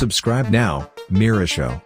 Subscribe now, Miiraa Show.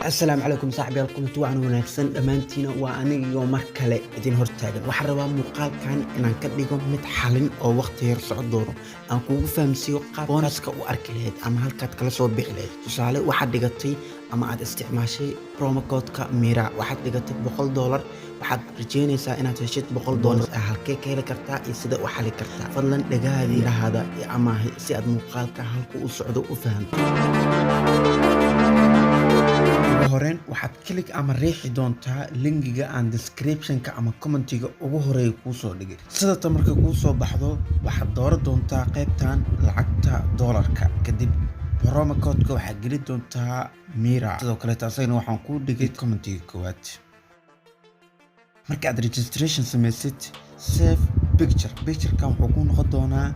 السلام عليكم صاحبي القناة وعن وناكسن دمانتينا وأنا يوم مركلة إدين هرتاجن وحروا مقال كان إن كديكم متحلين أو وقت يرسع دوره أن كوجو فهمسيو قابونسك وأركلهاد أما هالكات كلا صوب بحلاد تساله واحد دقتي أما عاد استعماشي برومو كود كميرا واحد دقتي $100 waxaad rajeynaysaa inaad heshid $100 halkee ka heli kartaa iyo sida u xali kartaa fadlan dhagahaadii lahada ama si aad muuqaalka halku u socdo u fahanto horeen waxaad klik ama riixi doontaa linkiga aan description-ka ama commentiga ugu horeeya kuu soo dhigay sidoo marka kuu soo baxdo waxaad dooran doontaa qaybtan lacagta dollarka kadib promo code-ka waxaad geli doontaa Miiraa sidoo kale taasayna waxaan kuu dhigay commentiga koowaad marka aad registration samaysid save picture-kan wuxuu ku noqon doonaa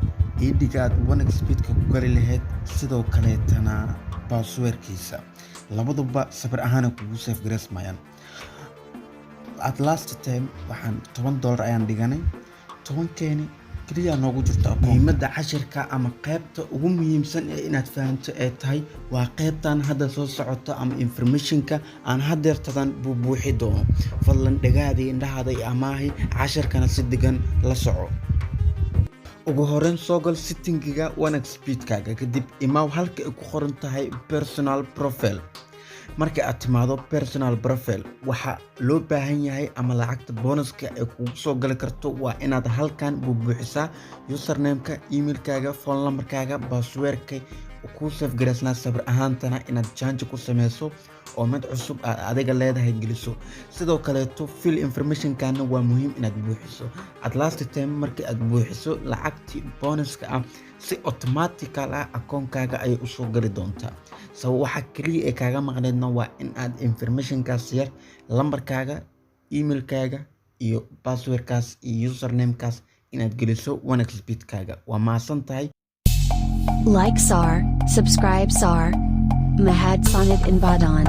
dhigaad 1xbet-ka ku gali lahayd sidoo kale tana password-kiisa labaduba sabir ahaan kugu save gareysmayaan at last time waxaan $10 ayaan dhiganay 10keeni kaliya noogu jirta qiimada cashirka ama qaybta ugu muhiimsan ee inaad fahanto ee tahay waa qaybtan hadda soo socoto ama information-ka aan hadeertadan buuxi doono fadlan dhagaadii indhahaada amaahi cashirkana si degan la soco ugu horreyn soo gal setting-ga 1xbet-kaaga kadib imaaw halka ay ku qoran tahay personal profile marka aad timaado personal profile waxa loo baahan yahay ama lacagta bonuska ee kugu soo gali karto waa inaad halkan buuxisaa username-ka email-kaaga phone number-kaaga password-ka ku save gareysnaa sabir ahaantana inaad change ku sameyso oo mid cusub aad adiga leedahay geliso sidoo kale to fill information-kaana waa muhiim inaad buuxiso at last time marka aad buuxiso lacagtii bonuska ah si automatical ah akoonkaaga ay u soo gali doontaa sabab waxa kaliya ee kaaga maqneedna waa in aad information-kaas yar lambarkaaga email-kaaga iyo password-kaas iyo username-kaas inaad geliso 1xbet-kaaga waa maasan tahay like sar subscribe sar mahad sanad in badan